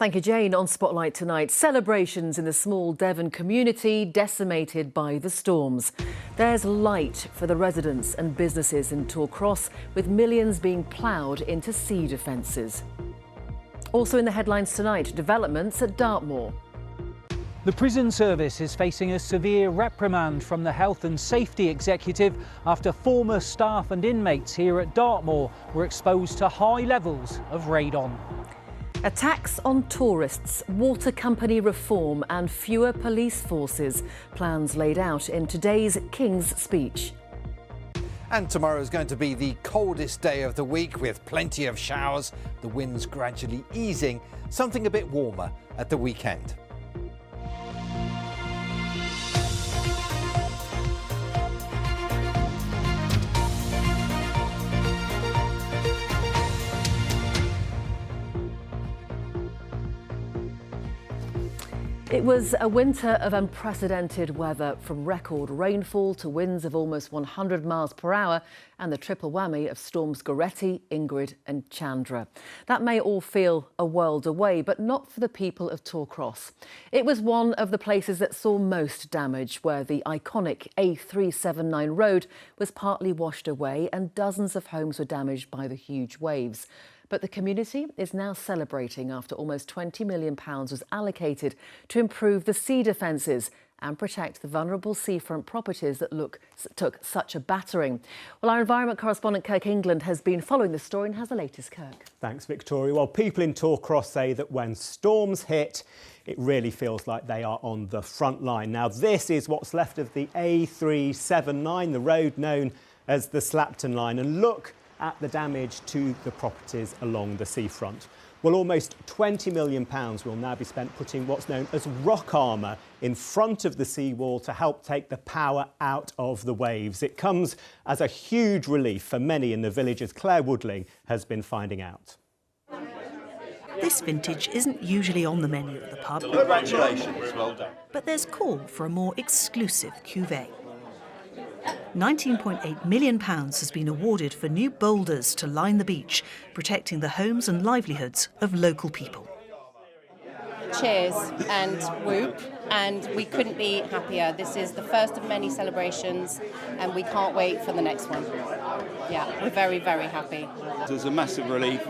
Thank you, Jane. On Spotlight tonight, celebrations in the small Devon community decimated by the storms. There's light for the residents and businesses in Torcross, with millions being ploughed into sea defences. Also in the headlines tonight, developments at Dartmoor. The prison service is facing a severe reprimand from the Health and Safety Executive after former staff and inmates here at Dartmoor were exposed to high levels of radon. Attacks on tourists, water company reform and fewer police forces. Plans laid out in today's King's speech. And tomorrow is going to be the coldest day of the week with plenty of showers, the winds gradually easing, something a bit warmer at the weekend. It was a winter of unprecedented weather, from record rainfall to winds of almost 100 miles per hour and the triple whammy of storms Goretti, Ingrid and Chandra. That may all feel a world away, but not for the people of Torcross. It was one of the places that saw most damage, where the iconic A379 road was partly washed away and dozens of homes were damaged by the huge waves. But the community is now celebrating after almost £20 million was allocated to improve the sea defences and protect the vulnerable seafront properties that took such a battering. Well, our environment correspondent Kirk England has been following the story and has the latest. Kirk. Thanks, Victoria. Well, people in Torcross say that when storms hit, it really feels like they are on the front line. Now, this is what's left of the A379, the road known as the Slapton line. And look at the damage to the properties along the seafront. Well, almost £20 million will now be spent putting what's known as rock armour in front of the seawall to help take the power out of the waves. It comes as a huge relief for many in the village, as Claire Woodling has been finding out. This vintage isn't usually on the menu at the pub. Congratulations, well done. But there's call for a more exclusive cuvée. £19.8 million has been awarded for new boulders to line the beach, protecting the homes and livelihoods of local people. Cheers and whoop, and we couldn't be happier. This is the first of many celebrations and we can't wait for the next one. Yeah, we're very, very happy. There's a massive relief.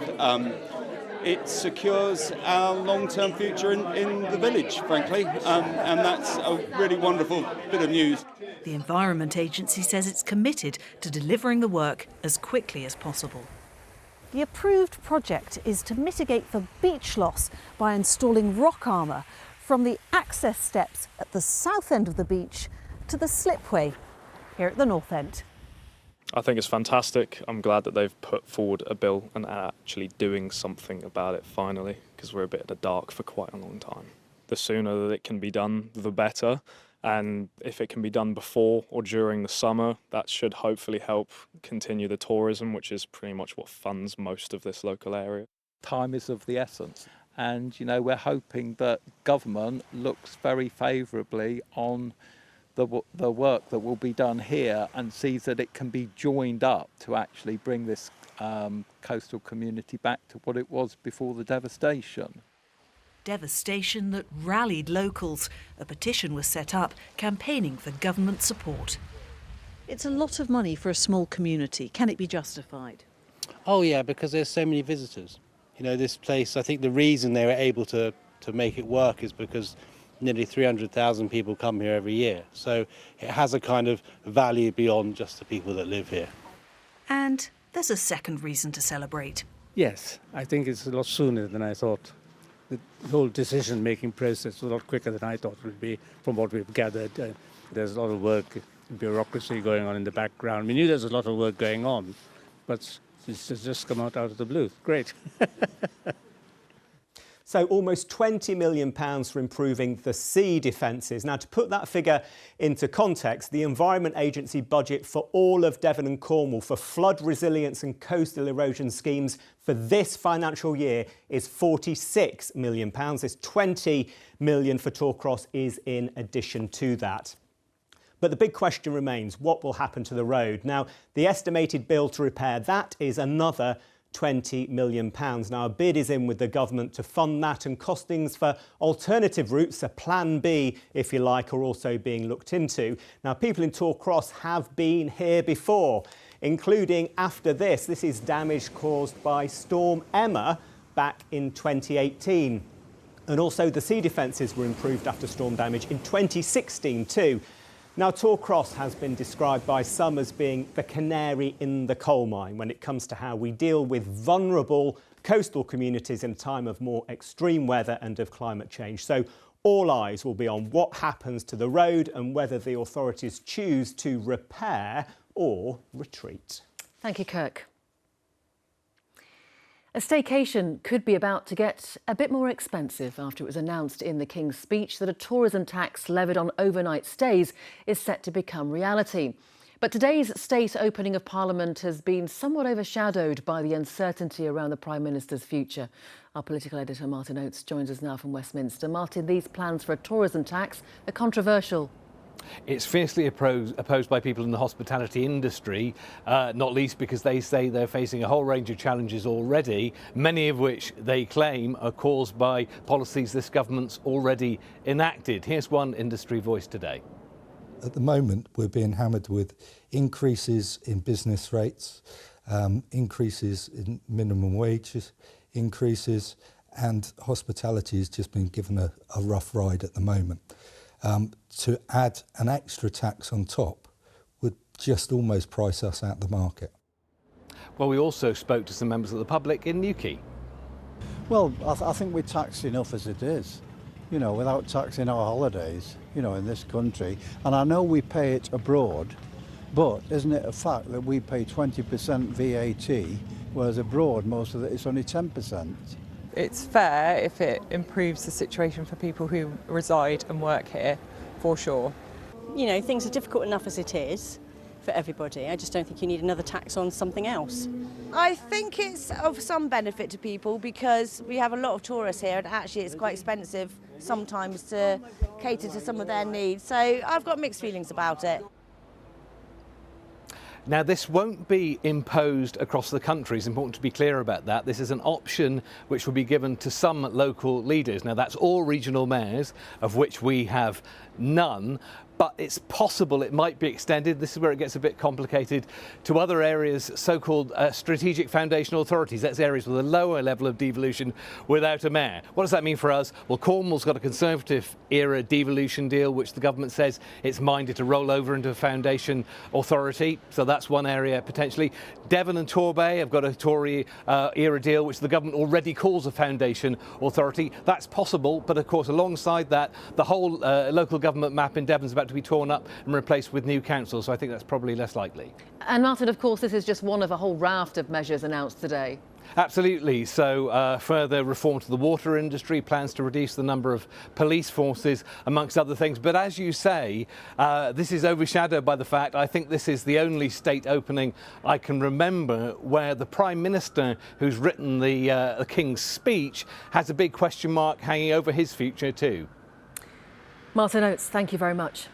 It secures our long-term future in the village, frankly, and that's a really wonderful bit of news. The Environment Agency says it's committed to delivering the work as quickly as possible. The approved project is to mitigate the beach loss by installing rock armour from the access steps at the south end of the beach to the slipway here at the north end. I think it's fantastic. I'm glad that they've put forward a bill and are actually doing something about it finally, because we're a bit in the dark for quite a long time. The sooner that it can be done, the better. And if it can be done before or during the summer, that should hopefully help continue the tourism, which is pretty much what funds most of this local area. Time is of the essence. And, you know, we're hoping that government looks very favourably on the work that will be done here and sees that it can be joined up to actually bring this coastal community back to what it was before the devastation. Devastation that rallied locals. A petition was set up campaigning for government support. It's a lot of money for a small community. Can it be justified? Oh yeah, because there's so many visitors. You know, this place, I think the reason they were able to make it work is because nearly 300,000 people come here every year. So it has a kind of value beyond just the people that live here. And there's a second reason to celebrate. Yes, I think it's a lot sooner than I thought. The whole decision-making process was a lot quicker than I thought it would be from what we've gathered. There's a lot of work, bureaucracy going on in the background. We knew there was a lot of work going on, but it's just come out of the blue. Great. So almost £20 million for improving the sea defences. Now, to put that figure into context, the Environment Agency budget for all of Devon and Cornwall for flood resilience and coastal erosion schemes for this financial year is £46 million. This £20 million for Torcross is in addition to that. But the big question remains, what will happen to the road? Now, the estimated bill to repair that is another £20 million. Now, a bid is in with the government to fund that, and costings for alternative routes, a plan B, if you like, are also being looked into. Now, people in Torcross have been here before, including after this. This is damage caused by Storm Emma back in 2018. And also the sea defences were improved after storm damage in 2016 too. Now, Torcross has been described by some as being the canary in the coal mine when it comes to how we deal with vulnerable coastal communities in a time of more extreme weather and of climate change. So all eyes will be on what happens to the road and whether the authorities choose to repair or retreat. Thank you, Kirk. A staycation could be about to get a bit more expensive after it was announced in the King's speech that a tourism tax levied on overnight stays is set to become reality. But today's state opening of Parliament has been somewhat overshadowed by the uncertainty around the Prime Minister's future. Our political editor Martin Oates joins us now from Westminster. Martin, these plans for a tourism tax are controversial. It's fiercely opposed by people in the hospitality industry, not least because they say they're facing a whole range of challenges already, many of which they claim are caused by policies this government's already enacted. Here's one industry voice today. At the moment, we're being hammered with increases in business rates, increases in minimum wages, increases, and hospitality has just been given a rough ride at the moment. To add an extra tax on top would just almost price us out the market. Well, we also spoke to some members of the public in Newquay. Well, I think we're taxed enough as it is, you know, without taxing our holidays, you know, in this country. And I know we pay it abroad, but isn't it a fact that we pay 20% VAT, whereas abroad most of it is only 10%? It's fair if it improves the situation for people who reside and work here, for sure. You know, things are difficult enough as it is for everybody. I just don't think you need another tax on something else. I think it's of some benefit to people because we have a lot of tourists here and actually it's quite expensive sometimes to cater to some of their needs. So I've got mixed feelings about it. Now, this won't be imposed across the country. It's important to be clear about that. This is an option which will be given to some local leaders. Now, that's all regional mayors, of which we have none. But it's possible it might be extended. This is where it gets a bit complicated to other areas, so-called strategic foundational authorities. That's areas with a lower level of devolution without a mayor. What does that mean for us? Well, Cornwall's got a Conservative-era devolution deal, which the government says it's minded to roll over into a foundation authority. So that's one area potentially. Devon and Torbay have got a Tory-era deal, which the government already calls a foundation authority. That's possible, but of course, alongside that, the whole local government map in Devon's about to be torn up and replaced with new councils, so I think that's probably less likely. And Martin, of course, this is just one of a whole raft of measures announced today. Absolutely. So further reform to the water industry, plans to reduce the number of police forces, amongst other things. But as you say, this is overshadowed by the fact I think this is the only state opening I can remember where the Prime Minister, who's written the King's speech, has a big question mark hanging over his future too. Martin Oates, thank you very much.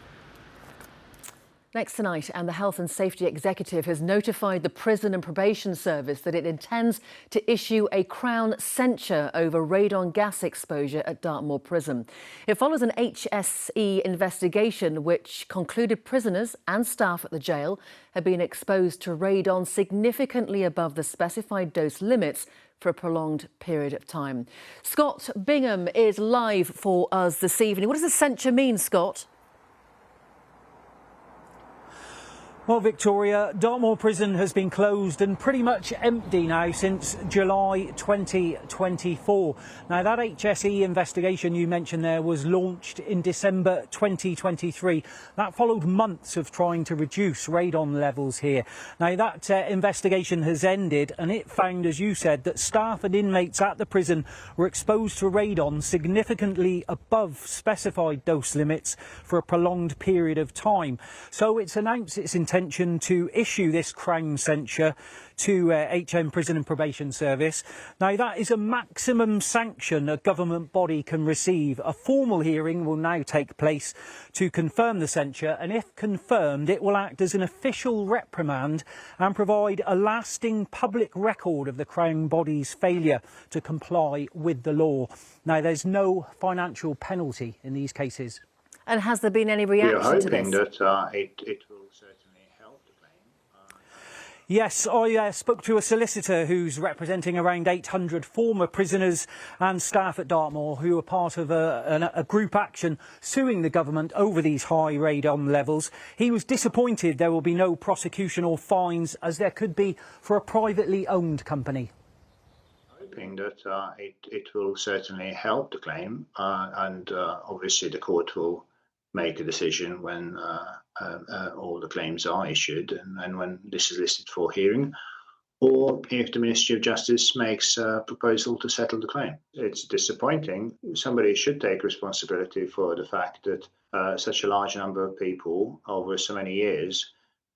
Next tonight, and the Health and Safety Executive has notified the Prison and Probation Service that it intends to issue a Crown censure over radon gas exposure at Dartmoor Prison. It follows an HSE investigation which concluded prisoners and staff at the jail had been exposed to radon significantly above the specified dose limits for a prolonged period of time. Scott Bingham is live for us this evening. What does the censure mean, Scott? Well, Victoria, Dartmoor Prison has been closed and pretty much empty now since July 2024. Now, that HSE investigation you mentioned there was launched in December 2023. That followed months of trying to reduce radon levels here. Now, that investigation has ended and it found, as you said, that staff and inmates at the prison were exposed to radon significantly above specified dose limits for a prolonged period of time. So it's announced its intention intention to issue this Crown censure to HM Prison and Probation Service. Now, that is a maximum sanction a government body can receive. A formal hearing will now take place to confirm the censure, and if confirmed, it will act as an official reprimand and provide a lasting public record of the Crown body's failure to comply with the law. Now, there's no financial penalty in these cases. And has there been any reaction to this? We are hoping that it will certainly help the claim. Yes, I spoke to a solicitor who's representing around 800 former prisoners and staff at Dartmoor who are part of a group action suing the government over these high radon levels. He was disappointed there will be no prosecution or fines, as there could be for a privately owned company. Hoping that it will certainly help the claim, and obviously the court will make a decision when all the claims are issued and when this is listed for hearing, or if the Ministry of Justice makes a proposal to settle the claim. It's disappointing. Somebody should take responsibility for the fact that such a large number of people over so many years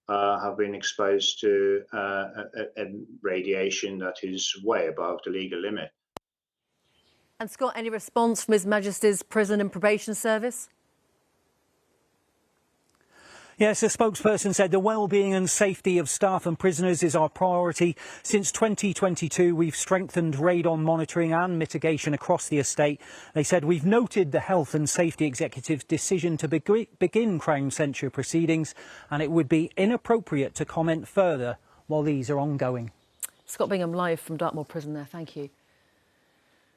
have been exposed to a radiation that is way above the legal limit. And Scott, any response from His Majesty's Prison and Probation Service? Yes, a spokesperson said the well-being and safety of staff and prisoners is our priority. Since 2022, we've strengthened radon monitoring and mitigation across the estate. They said we've noted the Health and Safety Executive's decision to begin Crown censure proceedings, and it would be inappropriate to comment further while these are ongoing. Scott Bingham live from Dartmoor Prison there, thank you.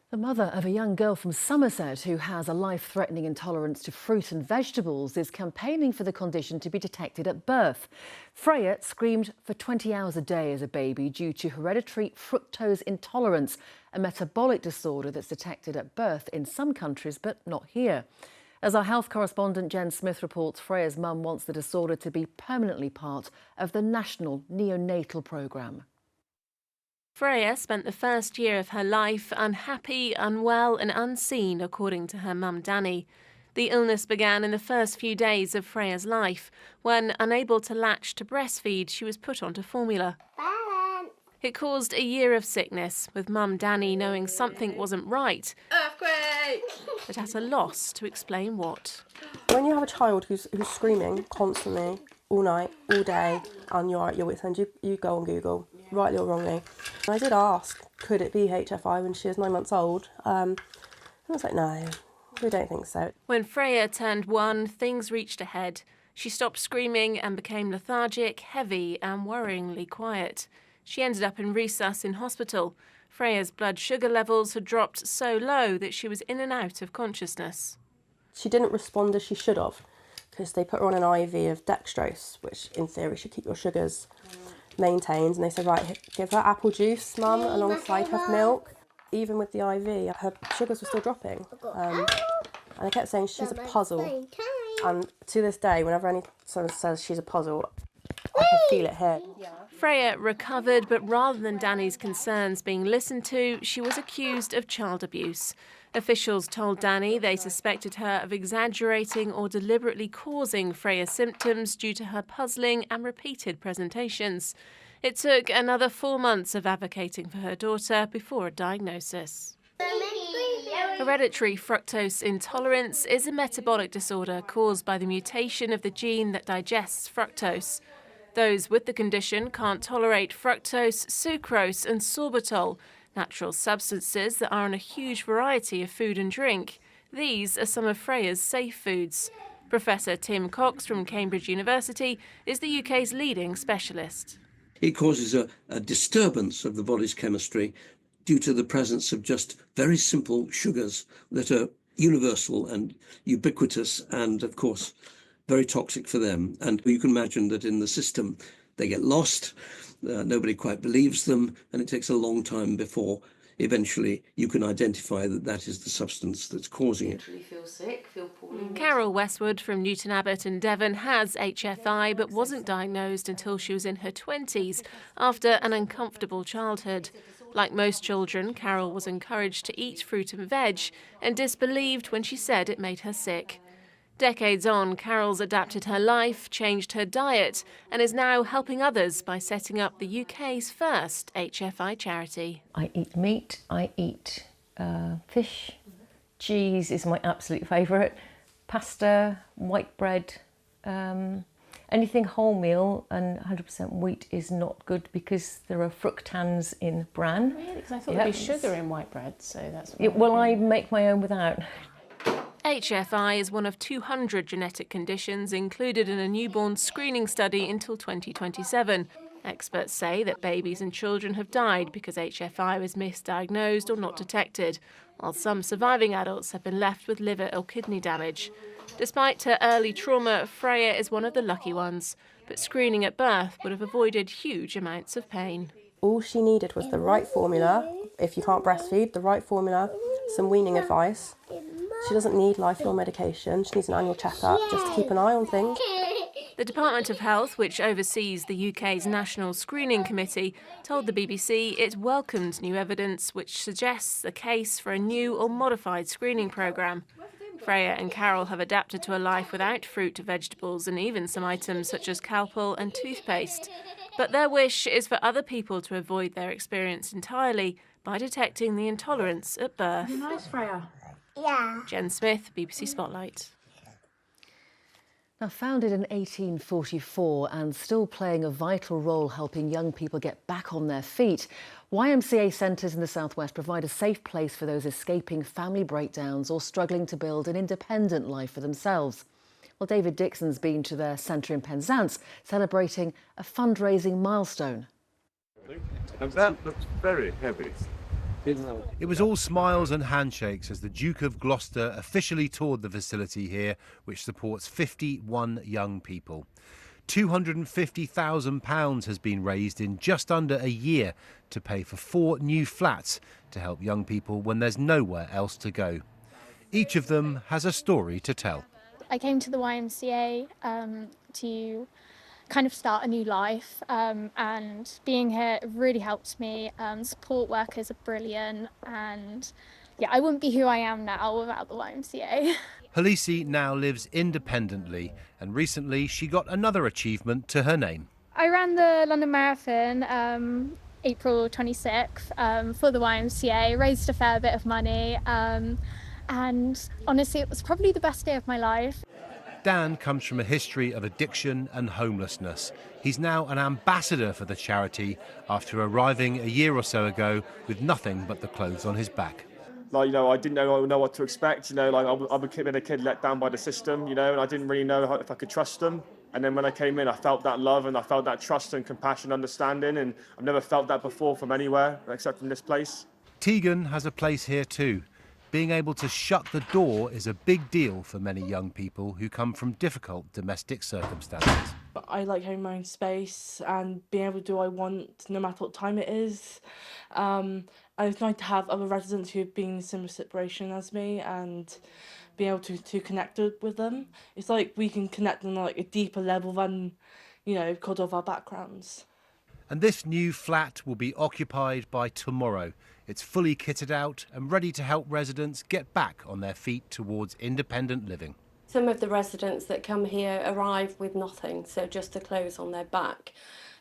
The mother of a young girl from Somerset who has a life-threatening intolerance to fruit and vegetables is campaigning for the condition to be detected at birth. Freya screamed for 20 hours a day as a baby due to hereditary fructose intolerance, a metabolic disorder that's detected at birth in some countries but not here. As our health correspondent Jen Smith reports, Freya's mum wants the disorder to be permanently part of the national neonatal programme. Freya spent the first year of her life unhappy, unwell and unseen, according to her mum Danny. The illness began in the first few days of Freya's life, when, unable to latch to breastfeed, she was put onto formula. It caused a year of sickness, with mum Danny knowing something wasn't right, but at a loss to explain what. When you have a child who's screaming constantly, all night, all day, and you're at your wit's end, you go on Google, rightly or wrongly. And I did ask, could it be HFI when she was 9 months old? And I was like, no, we don't think so. When Freya turned 1, things reached a head. She stopped screaming and became lethargic, heavy and worryingly quiet. She ended up in resus in hospital. Freya's blood sugar levels had dropped so low that she was in and out of consciousness. She didn't respond as she should have, because they put her on an IV of dextrose, which in theory should keep your sugars maintained. And they said, right, give her apple juice, mum, alongside her milk. Even with the IV, her sugars were still dropping. And I kept saying she's a puzzle. And to this day, whenever someone says she's a puzzle, I can feel it here. Freya recovered, but rather than Danny's concerns being listened to, she was accused of child abuse. Officials told Danny they suspected her of exaggerating or deliberately causing Freya's symptoms due to her puzzling and repeated presentations. It took another 4 months of advocating for her daughter before a diagnosis. Hereditary fructose intolerance is a metabolic disorder caused by the mutation of the gene that digests fructose. Those with the condition can't tolerate fructose, sucrose and sorbitol, natural substances that are in a huge variety of food and drink. These are some of Freya's safe foods. Professor Tim Cox from Cambridge University is the UK's leading specialist. It causes a disturbance of the body's chemistry due to the presence of just very simple sugars that are universal and ubiquitous and, of course, very toxic for them. And you can imagine that in the system they get lost, nobody quite believes them, and it takes a long time before eventually you can identify that that is the substance that's causing it. Feel sick, feel poorly. Carol Westwood from Newton Abbot in Devon has HFI but wasn't diagnosed until she was in her 20s after an uncomfortable childhood. Like most children, Carol was encouraged to eat fruit and veg and disbelieved when she said it made her sick. Decades on, Carol's adapted her life, changed her diet, and is now helping others by setting up the UK's first HFI charity. I eat meat, I eat fish, cheese is my absolute favourite, pasta, white bread, anything wholemeal and 100% wheat is not good because there are fructans in bran. Really? Because I thought there'd be sugar in white bread, so that's what well, I make my own without. HFI is one of 200 genetic conditions included in a newborn screening study until 2027. Experts say that babies and children have died because HFI was misdiagnosed or not detected, while some surviving adults have been left with liver or kidney damage. Despite her early trauma, Freya is one of the lucky ones, but screening at birth would have avoided huge amounts of pain. All she needed was the right formula. If you can't breastfeed, the right formula, some weaning advice. She doesn't need lifelong medication. She needs an annual checkup just to keep an eye on things. The Department of Health, which oversees the UK's National Screening Committee, told the BBC it welcomed new evidence which suggests a case for a new or modified screening programme. Freya and Carol have adapted to a life without fruit, vegetables and even some items such as Calpol and toothpaste. But their wish is for other people to avoid their experience entirely by detecting the intolerance at birth. Nice, Freya. Yeah. Jen Smith, BBC Spotlight. Now, founded in 1844 and still playing a vital role helping young people get back on their feet, YMCA centres in the southwest provide a safe place for those escaping family breakdowns or struggling to build an independent life for themselves. Well, David Dixon's been to their centre in Penzance, celebrating a fundraising milestone. And that looks very heavy. It was all smiles and handshakes as the Duke of Gloucester officially toured the facility here, which supports 51 young people. £250,000 has been raised in just under a year to pay for 4 new flats to help young people when there's nowhere else to go. Each of them has a story to tell. I came to the YMCA to kind of start a new life, and being here really helped me. Support workers are brilliant, and yeah, I wouldn't be who I am now without the YMCA. Halisi now lives independently, and recently she got another achievement to her name. I ran the London Marathon April 26th for the YMCA, raised a fair bit of money, and honestly it was probably the best day of my life. Dan comes from a history of addiction and homelessness. He's now an ambassador for the charity after arriving a year or so ago with nothing but the clothes on his back. Like, I didn't know what to expect. I've been a kid let down by the system, and I didn't really know if I could trust them. And then when I came in, I felt that love and I felt that trust and compassion, understanding, and I've never felt that before from anywhere except from this place. Tegan has a place here too. Being able to shut the door is a big deal for many young people who come from difficult domestic circumstances. I like having my own space and being able to do what I want no matter what time it is. And it's nice to have other residents who have been in a similar situation as me and being able to connect with them. It's like we can connect on like a deeper level than, because of our backgrounds. And this new flat will be occupied by tomorrow. It's fully kitted out and ready to help residents get back on their feet towards independent living. Some of the residents that come here arrive with nothing, so just the clothes on their back.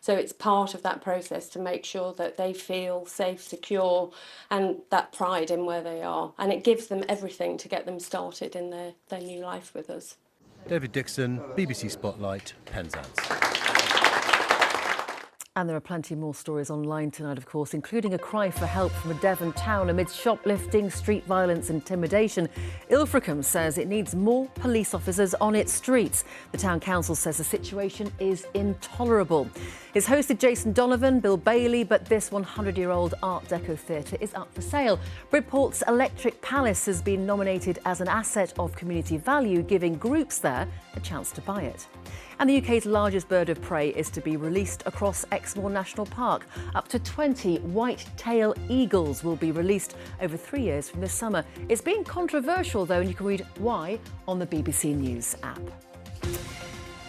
So it's part of that process to make sure that they feel safe, secure, and that pride in where they are. And it gives them everything to get them started in their new life with us. David Dixon, BBC Spotlight, Penzance. And there are plenty more stories online tonight, of course, including a cry for help from a Devon town amidst shoplifting, street violence, intimidation. Ilfracombe says it needs more police officers on its streets. The town council says the situation is intolerable. It's hosted Jason Donovan, Bill Bailey, but this 100-year-old Art Deco theatre is up for sale. Bridport's Electric Palace has been nominated as an asset of community value, giving groups there a chance to buy it. And the UK's largest bird of prey is to be released across Exmoor National Park. Up to 20 white-tail eagles will be released over 3 years from this summer. It's been controversial, though, and you can read why on the BBC News app.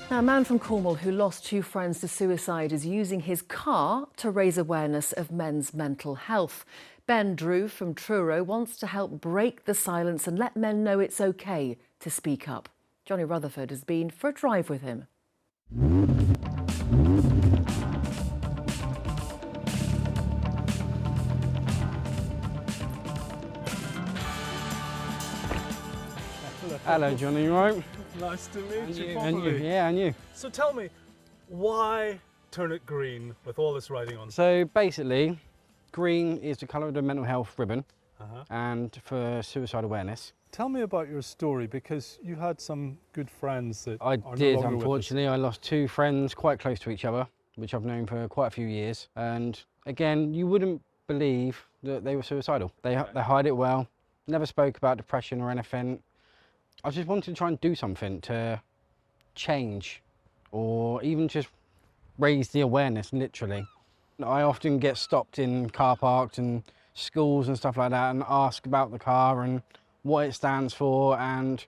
Now, a man from Cornwall who lost 2 friends to suicide is using his car to raise awareness of men's mental health. Ben Drew from Truro wants to help break the silence and let men know it's OK to speak up. Johnny Rutherford has been for a drive with him. Hello, Johnny, you right? Nice to meet you. And you, yeah, and you. So tell me, why turn it green with all this writing on? So basically, green is the colour of the mental health ribbon and for suicide awareness. Tell me about your story, because you had some good friends that I are did, no longer unfortunately. I lost two friends quite close to each other, which I've known for quite a few years. And again, you wouldn't believe that they were suicidal. They hide it well, never spoke about depression or anything. I just wanted to try and do something to change or even just raise the awareness, literally. I often get stopped in car parks and schools and stuff like that and ask about the car and what it stands for, and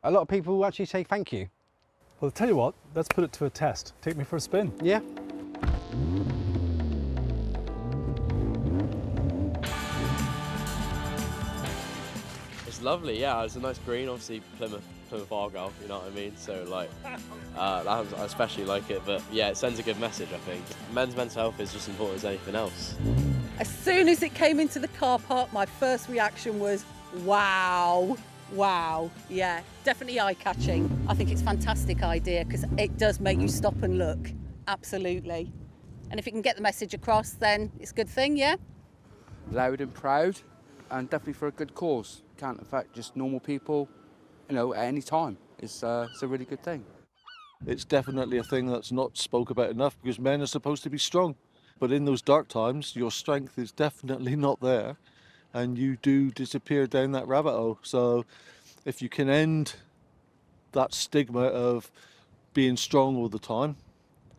a lot of people will actually say thank you. Well, I'll tell you what, let's put it to a test. Take me for a spin. Yeah. It's lovely, yeah. It's a nice green, obviously Plymouth Argyle, you know what I mean? So like, I especially like it, but yeah, it sends a good message, I think. Men's mental health is just as important as anything else. As soon as it came into the car park, my first reaction was, wow, wow. Yeah, definitely eye-catching. I think it's a fantastic idea because it does make you stop and look, absolutely. And if you can get the message across, then it's a good thing, yeah? Loud and proud, and definitely for a good cause. Can't affect just normal people, you know, at any time. It's a really good thing. It's definitely a thing that's not spoke about enough, because men are supposed to be strong. But in those dark times, your strength is definitely not there, and you do disappear down that rabbit hole. So if you can end that stigma of being strong all the time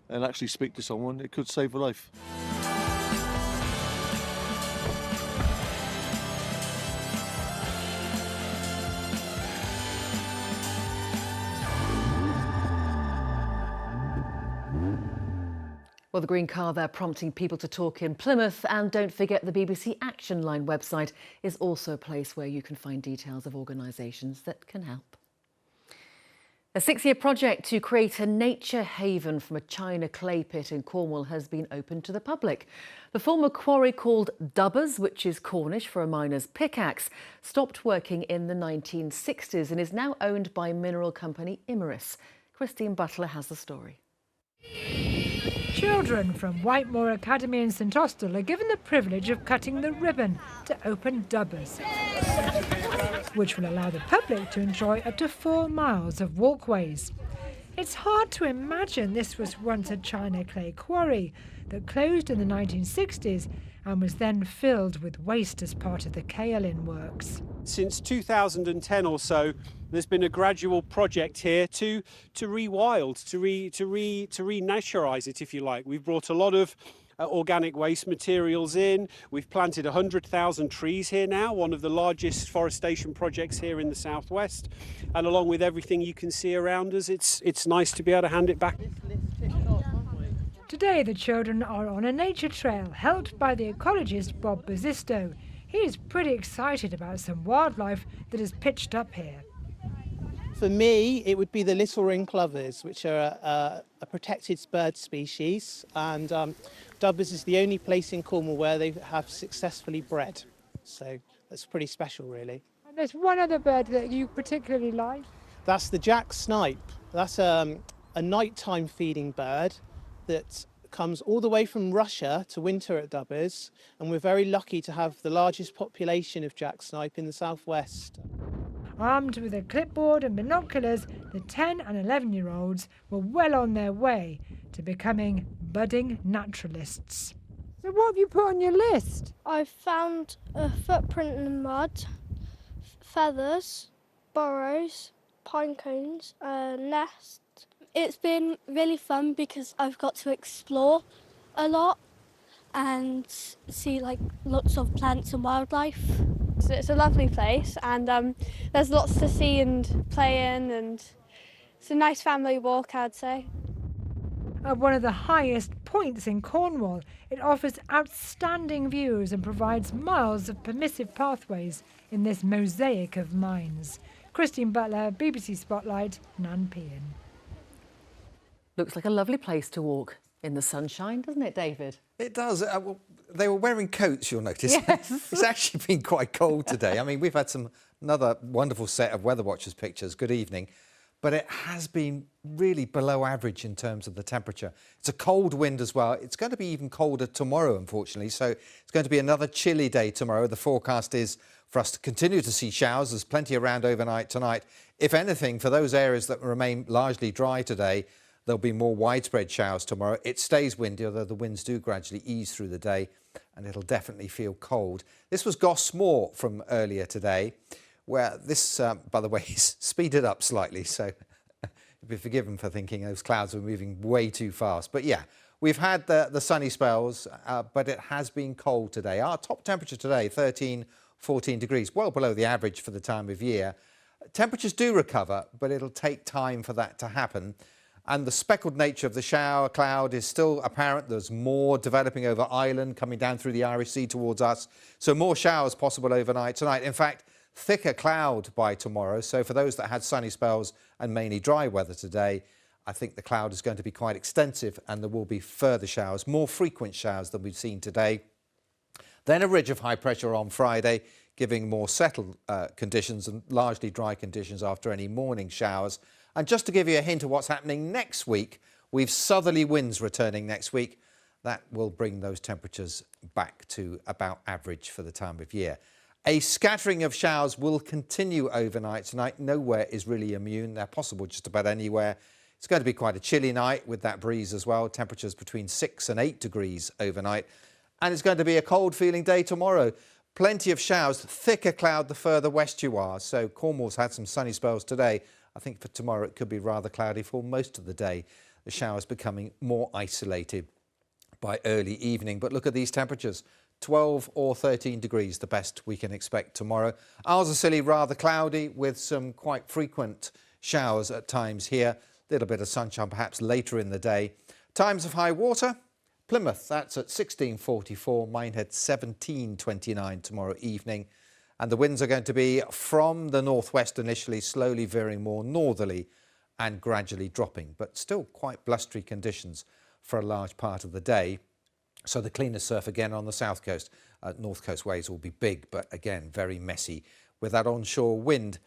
and actually speak to someone, it could save a life. Well, the green car there prompting people to talk in Plymouth. And don't forget, the BBC Action Line website is also a place where you can find details of organisations that can help. A 6-year project to create a nature haven from a china clay pit in Cornwall has been opened to the public. The former quarry, called Dubbers, which is Cornish for a miner's pickaxe, stopped working in the 1960s and is now owned by mineral company Imerys. Christine Butler has the story. Children from Whitemoor Academy in St Austell are given the privilege of cutting the ribbon to open Dubbers, which will allow the public to enjoy up to 4 miles of walkways. It's hard to imagine this was once a china clay quarry that closed in the 1960s and was then filled with waste as part of the kaolin works. Since 2010 or so, there's been a gradual project here to rewild, to renaturize it, if you like. We've brought a lot of organic waste materials in. We've planted 100,000 trees here now, one of the largest forestation projects here in the southwest. And along with everything you can see around us, it's nice to be able to hand it back. Today the children are on a nature trail helped by the ecologist Bob Bazisto. He is pretty excited about some wildlife that is pitched up here. For me, it would be the little ring plovers, which are a protected bird species, and Dubbers is the only place in Cornwall where they have successfully bred. So that's pretty special, really. And there's one other bird that you particularly like. That's the jack snipe. That's a nighttime feeding bird that comes all the way from Russia to winter at Dubbers, and we're very lucky to have the largest population of jack snipe in the southwest. Armed with a clipboard and binoculars, the 10 and 11-year-olds were well on their way to becoming budding naturalists. So what have you put on your list? I found a footprint in the mud, feathers, burrows, pine cones, a nest. It's been really fun because I've got to explore a lot and see lots of plants and wildlife. So it's a lovely place, and there's lots to see and play in, and it's a nice family walk, I'd say. At one of the highest points in Cornwall, it offers outstanding views and provides miles of permissive pathways in this mosaic of mines. Christine Butler, BBC Spotlight, Nanpian. Looks like a lovely place to walk in the sunshine, doesn't it, David? It does. Well, they were wearing coats, you'll notice. Yes. It's actually been quite cold today. I mean, we've had another wonderful set of Weather Watchers pictures. Good evening. But it has been really below average in terms of the temperature. It's a cold wind as well. It's going to be even colder tomorrow, unfortunately. So it's going to be another chilly day tomorrow. The forecast is for us to continue to see showers. There's plenty around overnight tonight. If anything, for those areas that remain largely dry today, there'll be more widespread showers tomorrow. It stays windy, although the winds do gradually ease through the day, and it'll definitely feel cold. This was Goss Moor from earlier today, where this, by the way, is speeded up slightly, so you'll be forgiven for thinking those clouds were moving way too fast. But yeah, we've had the sunny spells, but it has been cold today. Our top temperature today, 13, 14 degrees, well below the average for the time of year. Temperatures do recover, but it'll take time for that to happen. And the speckled nature of the shower cloud is still apparent. There's more developing over Ireland, coming down through the Irish Sea towards us. So more showers possible overnight tonight. In fact, thicker cloud by tomorrow. So for those that had sunny spells and mainly dry weather today, I think the cloud is going to be quite extensive and there will be further showers, more frequent showers than we've seen today. Then a ridge of high pressure on Friday, giving more settled conditions and largely dry conditions after any morning showers. And just to give you a hint of what's happening next week, we've southerly winds returning next week. That will bring those temperatures back to about average for the time of year. A scattering of showers will continue overnight tonight. Nowhere is really immune. They're possible just about anywhere. It's going to be quite a chilly night with that breeze as well. Temperatures between 6 and 8 degrees overnight. And it's going to be a cold feeling day tomorrow. Plenty of showers, thicker cloud the further west you are. So Cornwall's had some sunny spells today. I think for tomorrow it could be rather cloudy for most of the day. The showers becoming more isolated by early evening. But look at these temperatures. 12 or 13 degrees, the best we can expect tomorrow. Aylesbury rather cloudy with some quite frequent showers at times here. A little bit of sunshine perhaps later in the day. Times of high water. Plymouth, that's at 16:44. Minehead 17:29 tomorrow evening. And the winds are going to be from the northwest initially, slowly veering more northerly and gradually dropping, but still quite blustery conditions for a large part of the day. So the cleaner surf again on the south coast. North coast waves will be big, but again, very messy with that onshore wind.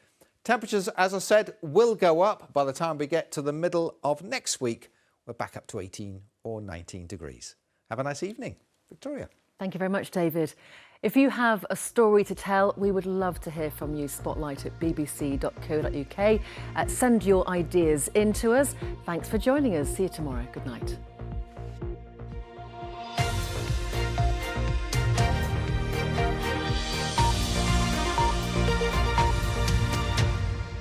Temperatures, as I said, will go up by the time we get to the middle of next week. We're back up to 18 or 19 degrees. Have a nice evening. Victoria. Thank you very much, David. If you have a story to tell, we would love to hear from you. spotlight@bbc.co.uk. Send your ideas in to us. Thanks for joining us. See you tomorrow. Good night.